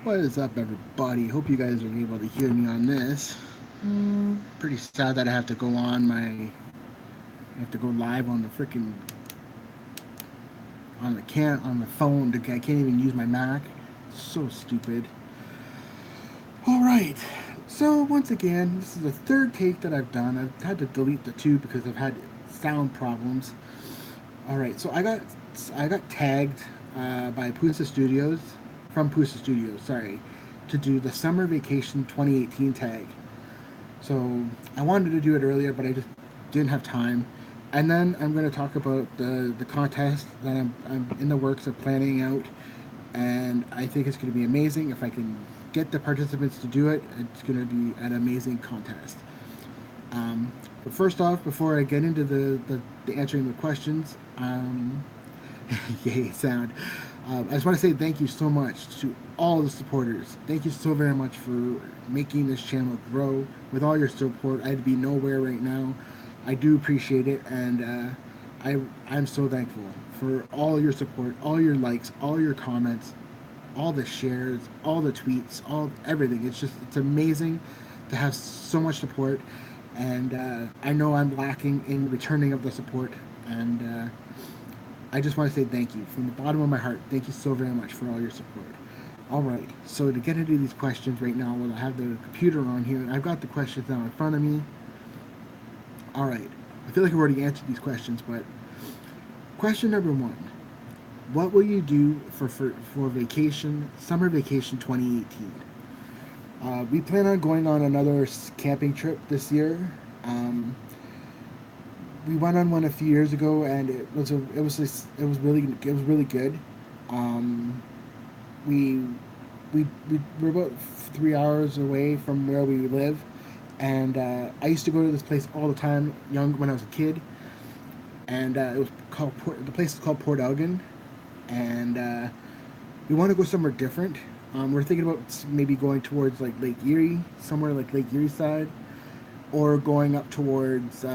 What is up, everybody? Hope you guys are able to hear me on this. Pretty sad that I have to go on I have to go live on the freaking on the phone. I can't even use my Mac. So stupid. All right. So once again, this is the third take that I've done. I've had to delete the two because I've had sound problems. All right. So I got tagged by Pusa Studios from Pusa Studios. Sorry, to do the summer vacation 2018 tag. So I wanted to do it earlier, but I just didn't have time. And then I'm going to talk about the contest that I'm in the works of planning out, and I think it's going to be amazing. If I can get the participants to do it, it's going to be an amazing contest. But first off, before I get into the answering the questions, yay sound. I just want to say thank you so much to all the supporters. Thank you so very much for making this channel grow. With all your support, I'd be nowhere right now. I do appreciate it, and I'm so thankful for all your support, all your likes, all your comments, all the shares, all the tweets, all everything. It's amazing to have so much support, and I know I'm lacking in returning of the support, and I just want to say thank you from the bottom of my heart. Thank you so very much for all your support. All right, so to get into these questions right now, we'll have the computer on here. I've got the questions now in front of me. All right, I feel like I've already answered these questions, but question number one: what will you do for vacation, summer vacation 2018? We plan on going on another camping trip this year. Um, we went on one a few years ago, and it was really good. Um, we we were about 3 hours away from where we live, and I used to go to this place all the time, young when I was a kid, and the place is called Port Elgin, and we want to go somewhere different. We're thinking about maybe going towards like Lake Erie, somewhere like Lake Erie side, or going up towards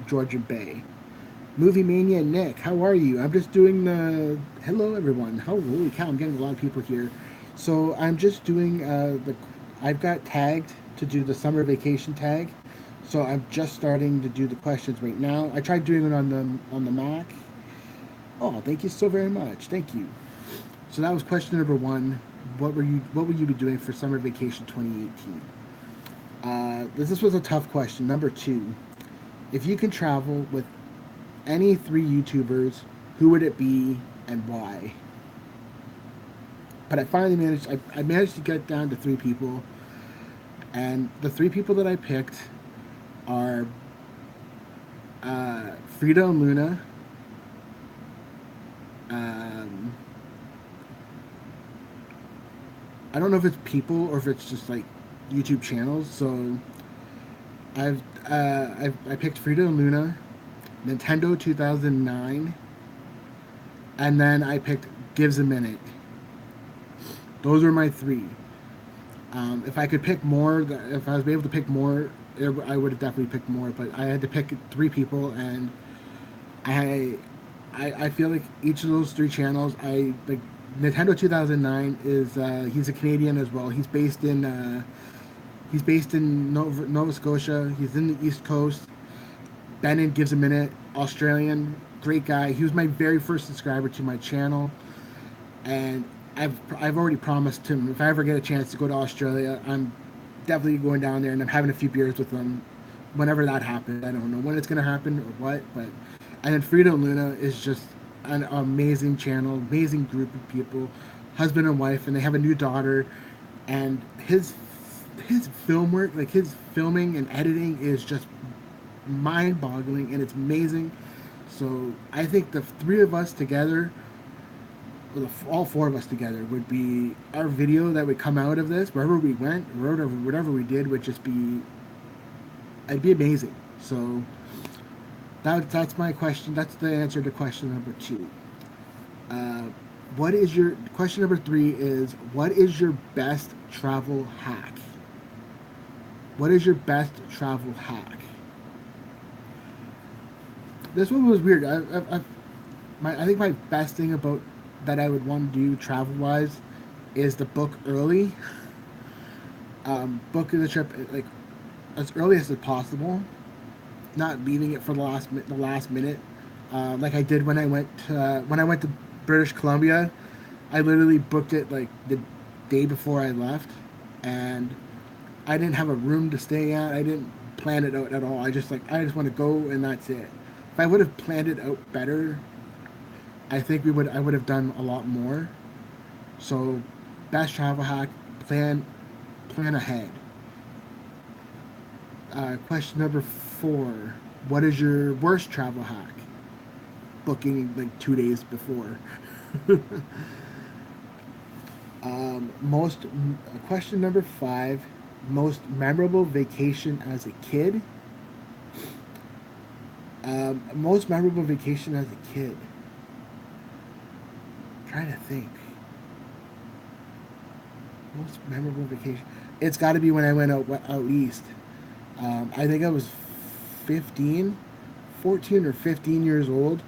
Georgia Bay. Movie Mania Nick, how are you? I'm just doing the hello everyone. Holy cow, I'm getting a lot of people here. So I'm just doing I've got tagged to do the summer vacation tag. So I'm just starting to do the questions right now. I tried doing it on the Mac. Oh, thank you so very much. Thank you. So that was question number one. What will you be doing for summer vacation 2018? This was a tough question. Number two, if you can travel with any three YouTubers, who would it be and why? But I managed to get down to three people, and the three people that I picked are Frida and Luna, um, I don't know if it's people or if it's just like YouTube channels. So I picked Frida and Luna, Nintendo 2009, and then I picked Gives a Minute. Those were my three. If I could pick more, if I was able to pick more, I would have definitely picked more. But I had to pick three people, and I, I feel like each of those three channels, I like. Nintendo 2009 is he's a Canadian as well. He's based in Nova Scotia. He's in the East Coast. Benin Gives a Minute, Australian, great guy. He was my very first subscriber to my channel, and I've already promised him if I ever get a chance to go to Australia, I'm definitely going down there and I'm having a few beers with him. Whenever that happens, I don't know when it's gonna happen or what, but and then Frida and Luna is just an amazing channel, amazing group of people, husband and wife, and they have a new daughter, and his film work, like his filming and editing, is just mind-boggling and it's amazing. So I think the three of us together, or all four of us together, would be our video that would come out of this wherever we went, whatever we did would just be, it'd be amazing. So that's my question. That's the answer to question number two. Uh, what is your question number three? Is what is your best travel hack? What is your best travel hack? This one was weird. I think my best thing about that I would want to do travel wise is the book early. Book the trip like as early as possible, not leaving it for the last minute. Like I did when I went to British Columbia. I literally booked it like the day before I left, and I didn't have a room to stay at. I didn't plan it out at all. I just want to go and that's it. If I would have planned it out better, I would have done a lot more. So, best travel hack: plan ahead. Question number 4: what is your worst travel hack? Booking like 2 days before. Most Question number 5: most memorable vacation as a kid. Most memorable vacation as a kid. I'm trying to think. Most memorable vacation. It's got to be when I went out east. I think I was 15, 14 or 15 years old.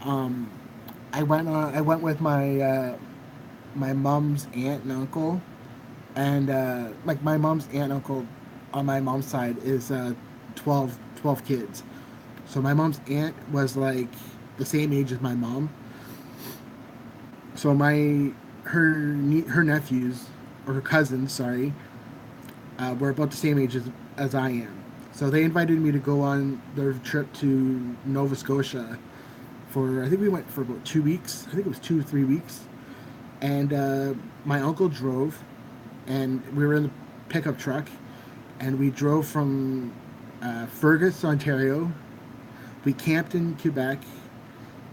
Um, I went with my mom's aunt and uncle, and like my mom's aunt and uncle on my mom's side is 12 kids. So my mom's aunt was like the same age as my mom. So her nephews or her cousins, sorry, were about the same age as I am. So they invited me to go on their trip to Nova Scotia for I think we went for about 2 weeks. I think it was 2 or 3 weeks, and my uncle drove, and we were in the pickup truck, and we drove from Fergus, Ontario. We camped in Quebec,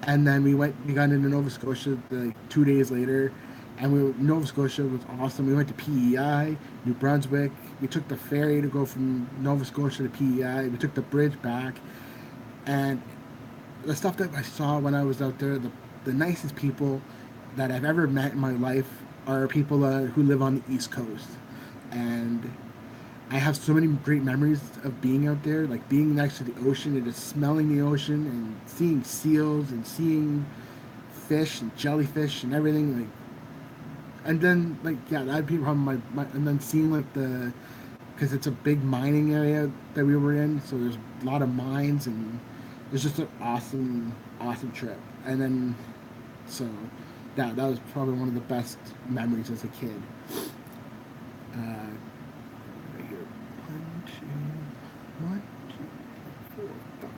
and then we got into Nova Scotia like 2 days later, and Nova Scotia was awesome. We went to PEI, New Brunswick. We took the ferry to go from Nova Scotia to PEI. We took the bridge back, and the stuff that I saw when I was out there, the nicest people that I've ever met in my life are people who live on the East Coast, and I have so many great memories of being out there, like being next to the ocean and just smelling the ocean and seeing seals and seeing fish and jellyfish and everything. Like, and then like yeah, that'd be probably and then seeing like because it's a big mining area that we were in, so there's a lot of mines and it's just an awesome trip. And then so that was probably one of the best memories as a kid. Right here. One, two, 4, 5.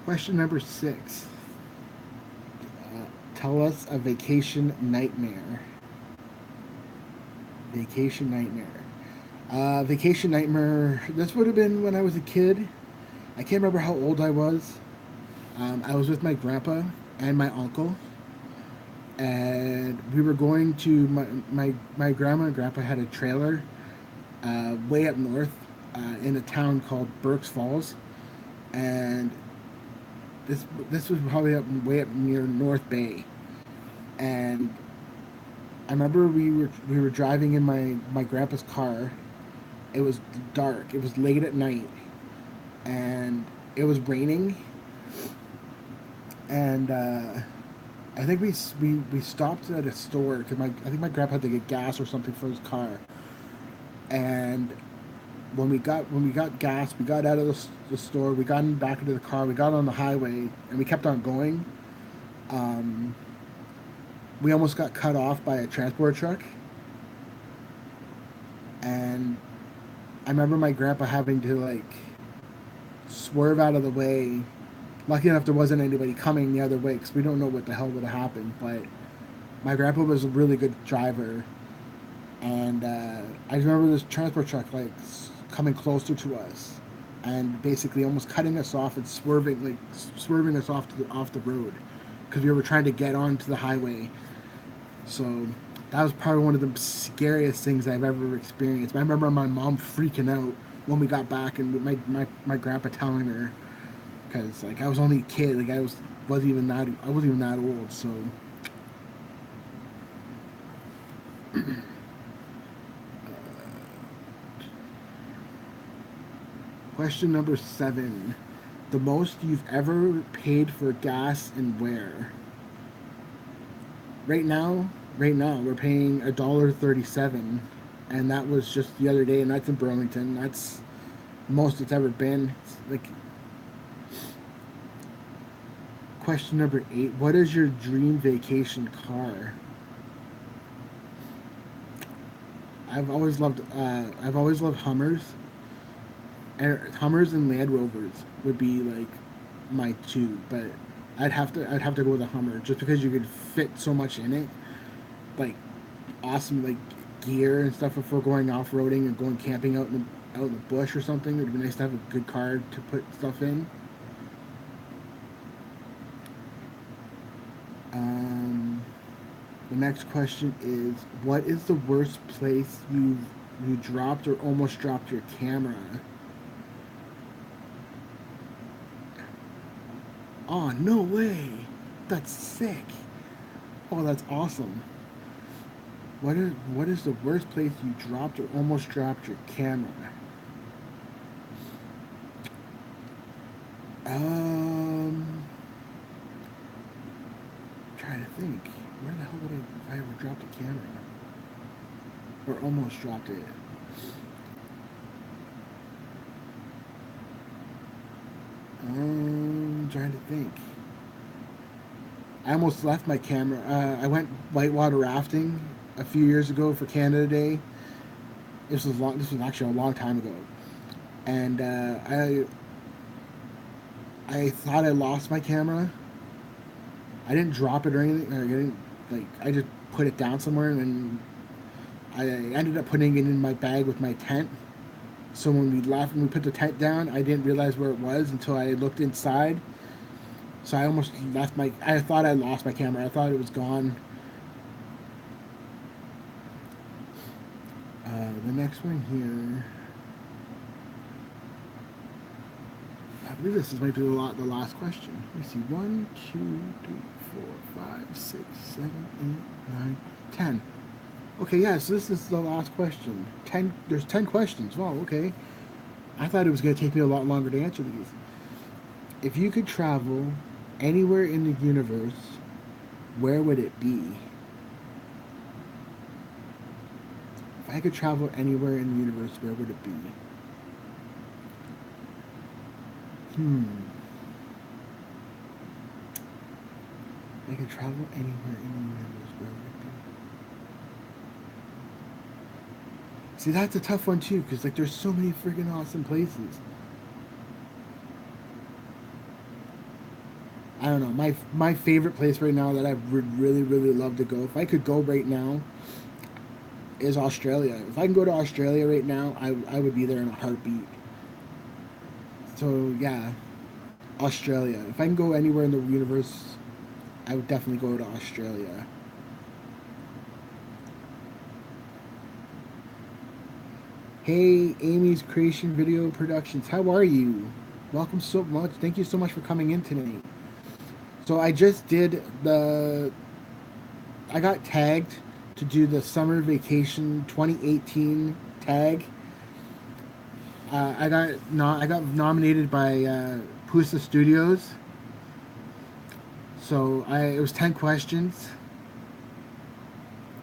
Question number 6. Tell us a vacation nightmare. Vacation nightmare. Vacation nightmare. This would have been when I was a kid. I can't remember how old I was. I was with my grandpa and my uncle, and we were going to my grandma and grandpa had a trailer way up north in a town called Burks Falls, and this was probably way up near North Bay, and I remember we were driving in my grandpa's car. It was dark. It was late at night, and it was raining, and I think we stopped at a store because I think my grandpa had to get gas or something for his car, and when we got gas, we got out of the store, we got back into the car, we got on the highway, and we kept on going. Um, we almost got cut off by a transport truck, and I remember my grandpa having to like swerve out of the way. Lucky enough, there wasn't anybody coming the other way because we don't know what the hell would have happened. But my grandpa was a really good driver, and I remember this transport truck like coming closer to us, and basically almost cutting us off and swerving us off the road because we were trying to get onto the highway. So that was probably one of the scariest things I've ever experienced. I remember my mom freaking out when we got back, and my grandpa telling her because like I was only a kid, like I wasn't even that old. So question number 7: the most you've ever paid for gas and where? Right now, we're paying $1.37, and that was just the other day, and that's in Burlington. That's the most it's ever been. It's like question number 8: what is your dream vacation car? I've always loved Hummers. Hummers and Land Rovers would be like my two, but I'd have to go with a Hummer just because you could fit so much in it, like awesome like gear and stuff if we're going off roading and going camping out in the bush or something. It'd be nice to have a good car to put stuff in. Um, the next question is, what is the worst place you dropped or almost dropped your camera? Oh, no way! That's sick. Oh, that's awesome. What is the worst place you dropped or almost dropped your camera? Um, trying to think. Where the hell would if I ever dropped a camera or almost dropped it? Trying to think. I almost left my camera. I went whitewater rafting a few years ago for Canada Day. This was long. This was actually a long time ago, and I thought I lost my camera. I didn't drop it or anything. I didn't like. I just put it down somewhere, and then I ended up putting it in my bag with my tent. So when we put the tent down, I didn't realize where it was until I looked inside. So I almost left my. I thought I lost my camera. I thought it was gone. The next one here. I believe this might be the last question. Let me see. 1, 2, 3, 4, 5, 6, 7, 8, 9, 10. Okay, yeah, so this is the last question. There's 10 questions. Wow, okay. I thought it was going to take me a lot longer to answer these. If you could travel anywhere in the universe, where would it be? If I could travel anywhere in the universe, where would it be? Hmm. If I could travel anywhere in the universe, where would it be? See, that's a tough one too, because like there's so many freaking awesome places. I don't know. My favorite place right now that I would really love to go, if I could go right now, is Australia. If I can go to Australia right now, I would be there in a heartbeat. So yeah, Australia. If I can go anywhere in the universe, I would definitely go to Australia. Hey, Amy's Creation Video Productions. How are you? Welcome so much. Thank you so much for coming in tonight. So I just did I got tagged to do the summer vacation 2018 tag. I got nominated by Pusa Studios. So it was 10 questions.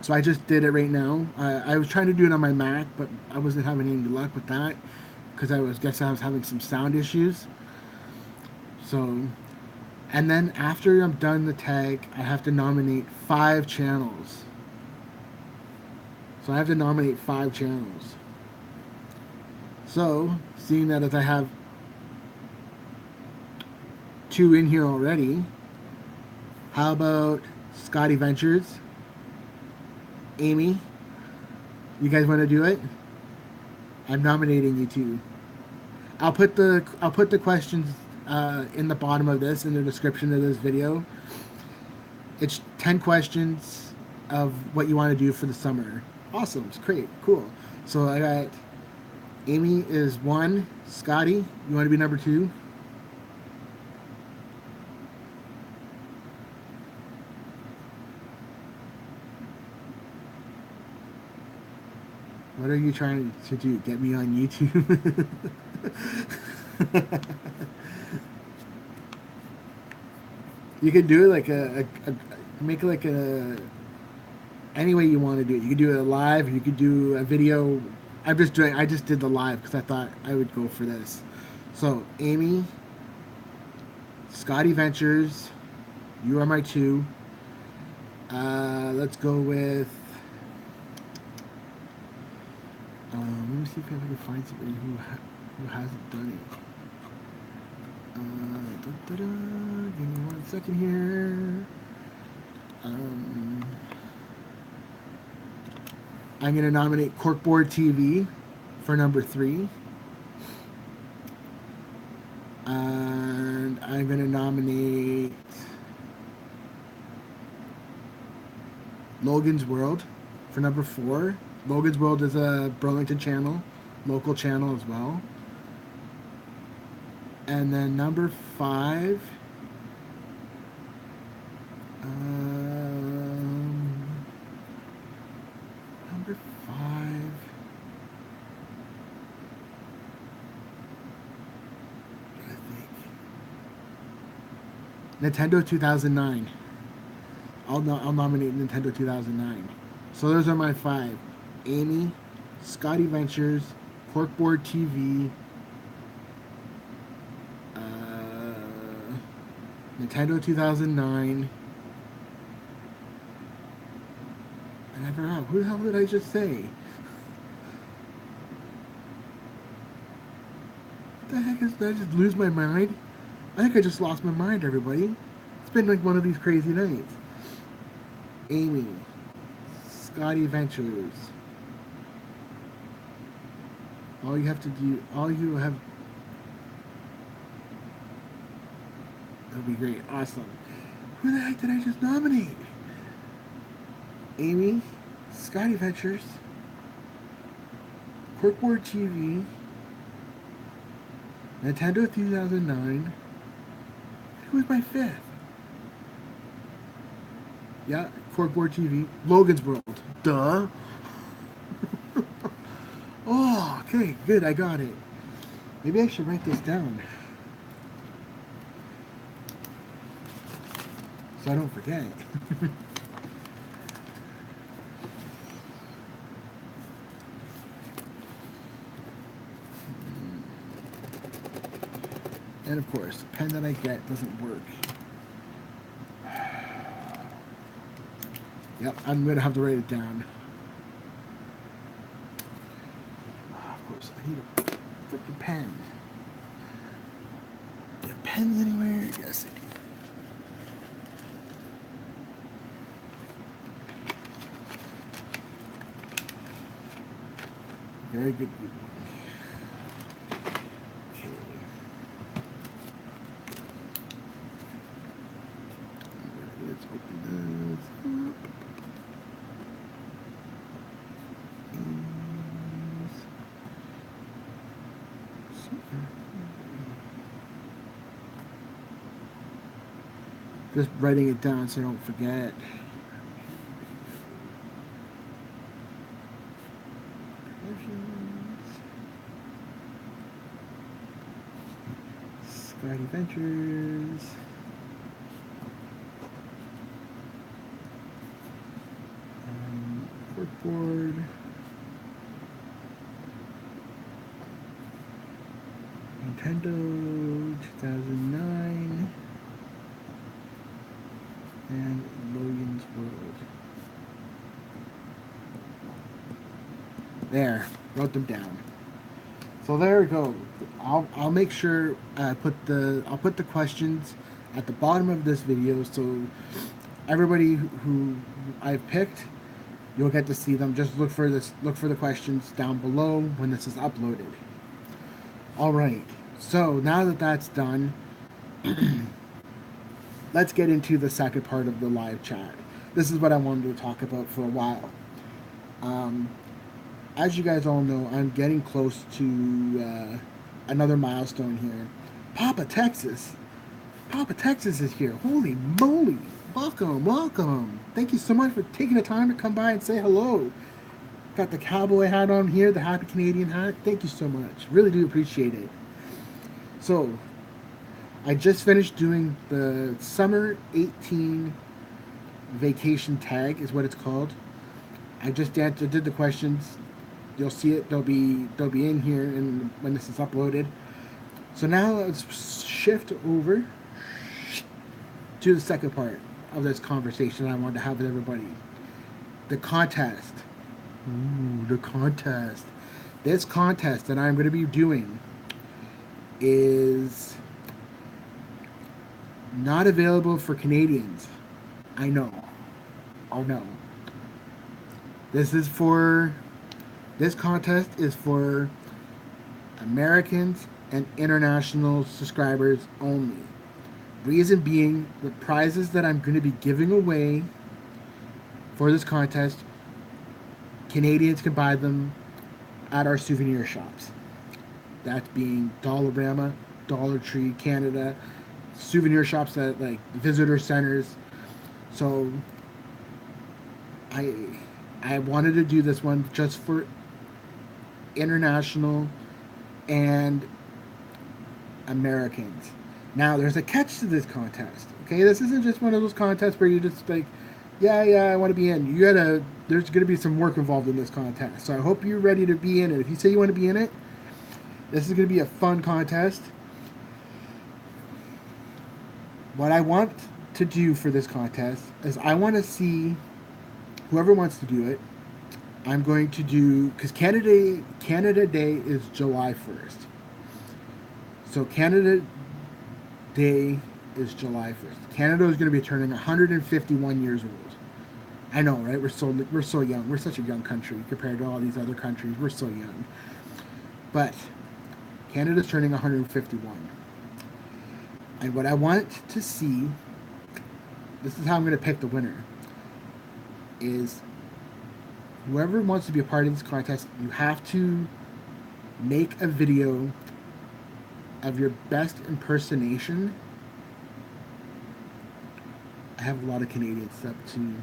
So I just did it right now. I was trying to do it on my Mac, but I wasn't having any luck with that because I was having some sound issues. So, and then after I'm done the tag, I have to nominate 5 channels. So I have to nominate 5 channels. So, seeing that as I have 2 in here already, how about Scotty Ventures? Amy, you guys want to do it? I'm nominating you too. I'll put the questions in the bottom of this, in the description of this video. It's 10 questions of what you want to do for the summer. Awesome, it's great, cool. So I got Amy is 1. Scotty, you want to be number 2? What are you trying to do? Get me on YouTube? You could do like Make like a any way you want to do it. You could do it live, or you could do a video. I just did the live because I thought I would go for this. So Amy, Scotty Ventures, you are my two. Let's go with. Let me see if I can find somebody who hasn't done it. Give me 1 second here. I'm going to nominate Corkboard TV for number 3. And I'm going to nominate Logan's World for number 4. Logan's World is a Burlington channel, local channel as well. And then number 5, number 5, I think Nintendo 2009. I'll nominate Nintendo 2009. So those are my 5: Amy, Scotty Ventures, Corkboard TV, Nintendo 2009, and I forgot, who the hell did I just say? What the heck did I just lose my mind? I think I just lost my mind, everybody. It's been like one of these crazy nights. Amy, Scotty Ventures. All you have, that'll be great, awesome. Who the heck did I just nominate? Amy, Scotty Ventures, Corkboard TV, Nintendo 2009. Who was my 5th? Yeah, Corkboard TV, Logan's World. Duh. Oh, okay, good, I got it. Maybe I should write this down so I don't forget. And of course, the pen that I get doesn't work. Yep, I'm gonna have to write it down. Of course, I need a freaking pen. Do you have pens anywhere? Yes, I do. Very good. Okay. Let's open this up. Just writing it down so I don't forget. Scotty Ventures. Corkboard. Nintendo 2009. And Logan's World. There, wrote them down. So there we go. I'll make sure I'll put the questions at the bottom of this video, so everybody who I've picked, you'll get to see them. Just look for the questions down below when this is uploaded. All right. So now that that's done, let's get into the second part of the live chat. This is what I wanted to talk about for a while. As you guys all know, I'm getting close to another milestone here. Papa Texas is here. Holy moly. Welcome. Thank you so much for taking the time to come by and say hello. Got the cowboy hat on here, the happy Canadian hat. Thank you so much. Really do appreciate it. So, I just finished doing the Summer 18 vacation tag is what it's called. I just did the questions. You'll see it. They'll be in here and when this is uploaded. So now let's shift over to the second part of this conversation I wanted to have with everybody. The contest. Ooh, the contest. This contest that I'm going to be doing is not available for Canadians. I know. Oh no. This contest is for Americans and international subscribers only. Reason being, the prizes that I'm going to be giving away for this contest, Canadians can buy them at our souvenir shops. That being Dollarama, Dollar Tree, Canada, souvenir shops at like visitor centers. So I wanted to do this one just for international and Americans. Now there's a catch to this contest. Okay, this isn't just one of those contests where you just like, yeah, I want to be in. There's gonna be some work involved in this contest. So I hope you're ready to be in it. If you say you want to be in it, this is gonna be a fun contest. What I want to do for this contest is I want to see whoever wants to do it. I'm going to do, because Canada Day is July 1st. So Canada Day is July 1st. Canada is going to be turning 151 years old. I know, right? We're so young. We're such a young country compared to all these other countries. We're so young. But Canada's turning 151. And what I want to see, this is how I'm going to pick the winner, is whoever wants to be a part of this contest, you have to make a video of your best impersonation. I have a lot of Canadians up to me.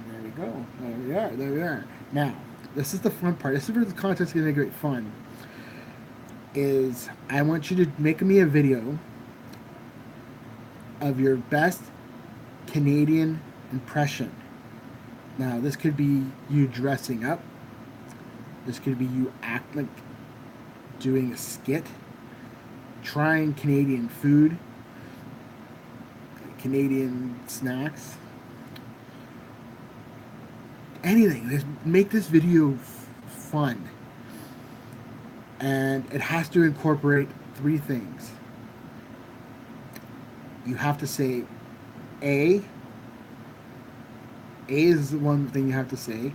There we go. There we are. Now, this is the fun part. This is where the contest is going to be great fun. Is I want you to make me a video of your best Canadian impression. Now, this could be you dressing up. This could be you doing a skit, trying Canadian food, Canadian snacks, anything. Just make this video fun. And it has to incorporate 3 things. You have to say A. A is the one thing you have to say.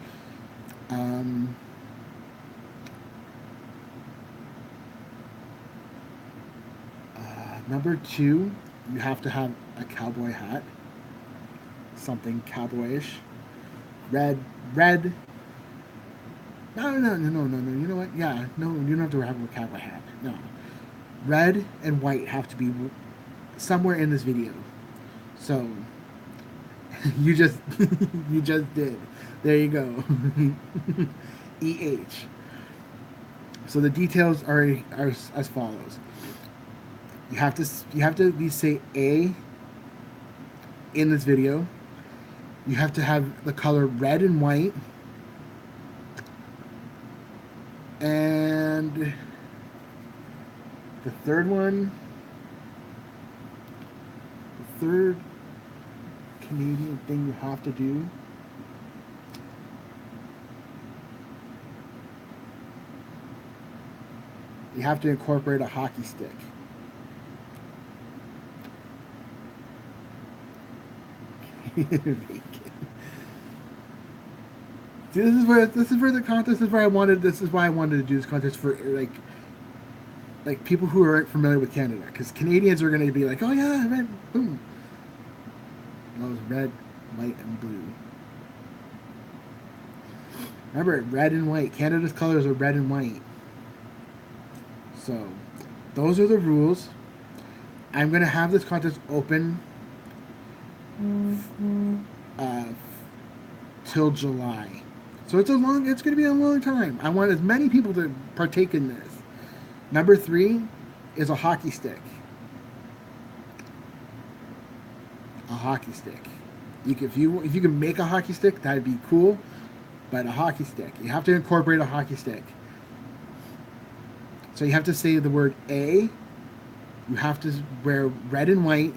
Number 2, you have to have a cowboy hat. Something cowboyish. Red. No. You know what? Yeah, no, you don't have to have a cowboy hat. No. Red and white have to be somewhere in this video. So you just did. There you go. EH. So the details are as follows. You have to at least say A in this video. You have to have the color red and white. And the third Canadian thing you have to do you have to incorporate a hockey stick. See, this is where the contest is where this is why I wanted to do this contest for like people who aren't familiar with Canada, because Canadians are going to be like, oh yeah, red, boom. No, it's red, white, and blue. Remember, red and white. Canada's colors are red and white. So, those are the rules. I'm going to have this contest open till July. So it's going to be a long time. I want as many people to partake in this. Number 3 is a hockey stick. A hockey stick. If you can make a hockey stick, that'd be cool. But a hockey stick, you have to incorporate a hockey stick. So you have to say the word A. You have to wear red and white,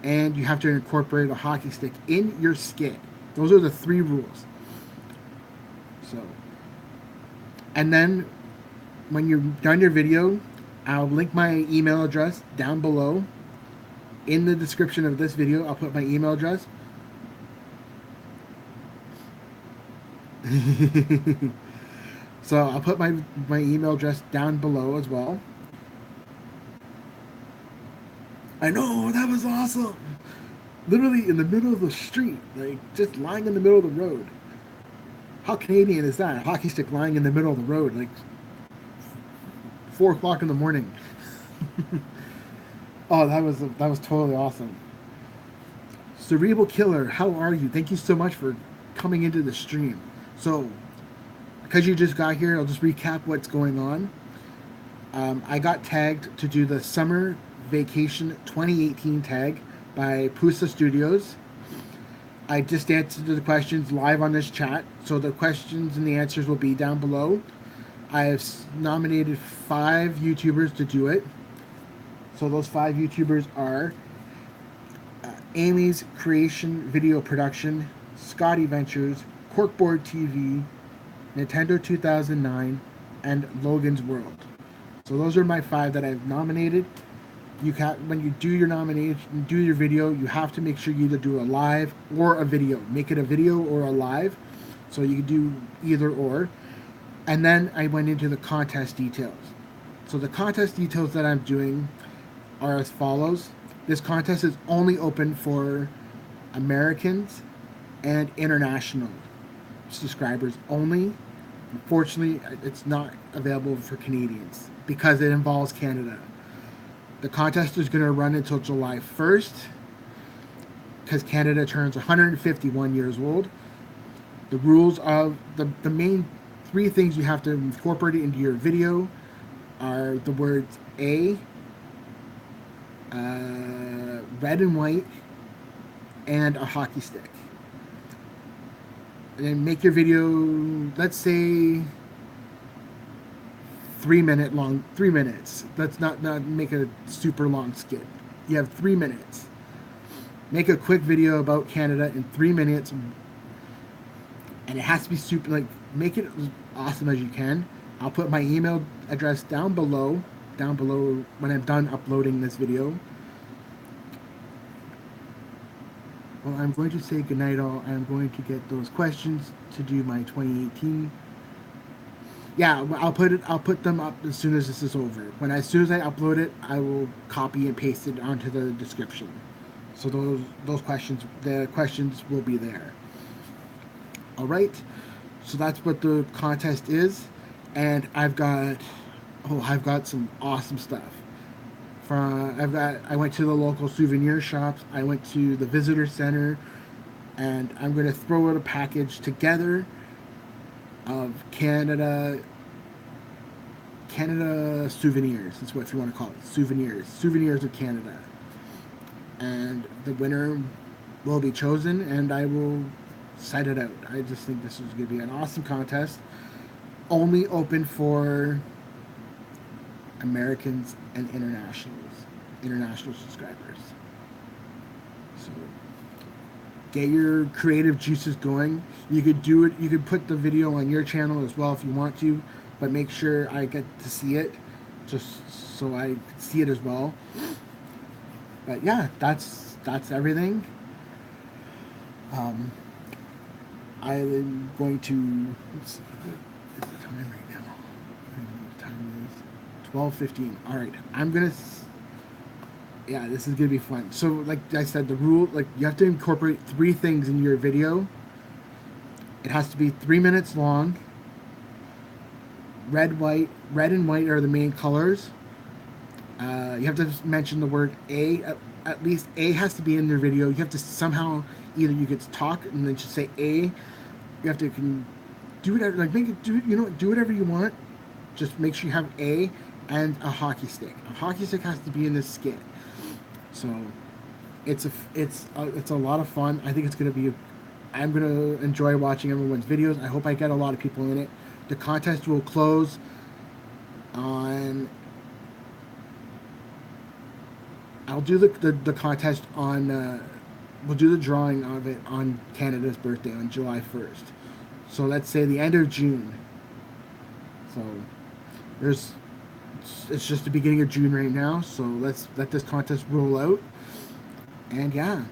and you have to incorporate a hockey stick in your skit. Those are the 3 rules. So, and then when you're done your video, I'll link my email address down below. In the description of this video, I'll put my email address. So I'll put my email address down below as well. I know, that was awesome. Literally in the middle of the street, like just lying in the middle of the road. How Canadian is that? A hockey stick lying in the middle of the road, like 4 o'clock in the morning. Oh, that was totally awesome. Cerebral Killer, how are you? Thank you so much for coming into the stream. So, because you just got here, I'll just recap what's going on. I got tagged to do the Summer Vacation 2018 tag by Pusa Studios. I just answered the questions live on this chat, so the questions and the answers will be down below. I have nominated 5 YouTubers to do it. So those 5 YouTubers are Amy's Creation Video Production, Scotty Ventures, Corkboard TV, Nintendo 2009, and Logan's World. So those are my 5 that I've nominated. You can, when you do your nomination, do your video, you have to make sure you either do a live or a video. Make it a video or a live, so you can do either or. And then I went into the contest details. So the contest details that I'm doing are as follows. This contest is only open for Americans and international subscribers only. Unfortunately, it's not available for Canadians because it involves Canada. The contest is going to run until July 1st because Canada turns 151 years old. The rules of the main 3 things you have to incorporate into your video are the words A, red and white, and a hockey stick. And then make your video, let's say 3 minutes. Let's not make a super long skit. You have 3 minutes. Make a quick video about Canada in 3 minutes, and it has to be super, like, make it as awesome as you can. I'll put my email address down below when I'm done uploading this video. Well, I'm going to say goodnight all. I'm going to get those questions to do my 2018. Yeah, I'll put them up as soon as this is over. As soon as I upload it, I will copy and paste it onto the description. So those questions, the questions will be there. All right. So that's what the contest is, and I've got some awesome stuff. I went to the local souvenir shops. I went to the visitor center, and I'm going to throw out a package together of Canada souvenirs. That's what, if you want to call it, souvenirs of Canada. And the winner will be chosen, and I will set it out. I just think this is going to be an awesome contest. Only open for Americans and international subscribers. So get your creative juices going. You could do it. You could put the video on your channel as well if you want to, but make sure I get to see it, just so I see it as well. But yeah, that's everything. I'm going to. What's the time right now? What time is 12:15. All right, I'm gonna. Yeah, this is gonna be fun. So, like I said, the rule, like, you have to incorporate 3 things in your video. It has to be 3 minutes long. Red and white are the main colors. You have to mention the word A. At least A has to be in their video. You have to somehow, either you could talk and then just say A. You have to do whatever, like, make it do whatever you want. Just make sure you have A and a hockey stick. A hockey stick has to be in this skit. So It's a lot of fun. I think it's gonna be. I'm gonna enjoy watching everyone's videos. I hope I get a lot of people in it. The contest will close on. I'll do the contest on. We'll do the drawing of it on Canada's birthday on July 1st. So let's say the end of June. So there's it's just the beginning of June right now. So let's let this contest roll out. And yeah,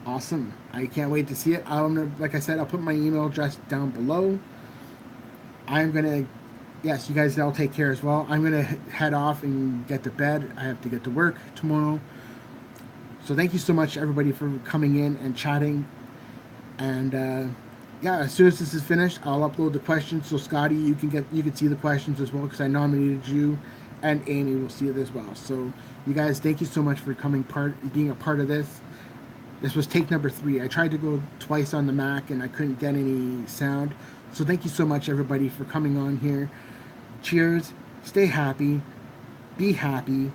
awesome. I can't wait to see it. Like I said, I'll put my email address down below. I'm gonna, yes, you guys all take care as well. I'm gonna head off and get to bed. I have to get to work tomorrow. So thank you so much, everybody, for coming in and chatting. And yeah, as soon as this is finished, I'll upload the questions. So Scotty, you can see the questions as well because I nominated you, and Amy will see it as well. So you guys, thank you so much for being a part of this. This was take number 3. I tried to go twice on the Mac and I couldn't get any sound. So thank you so much, everybody, for coming on here. Cheers. Stay happy. Be happy.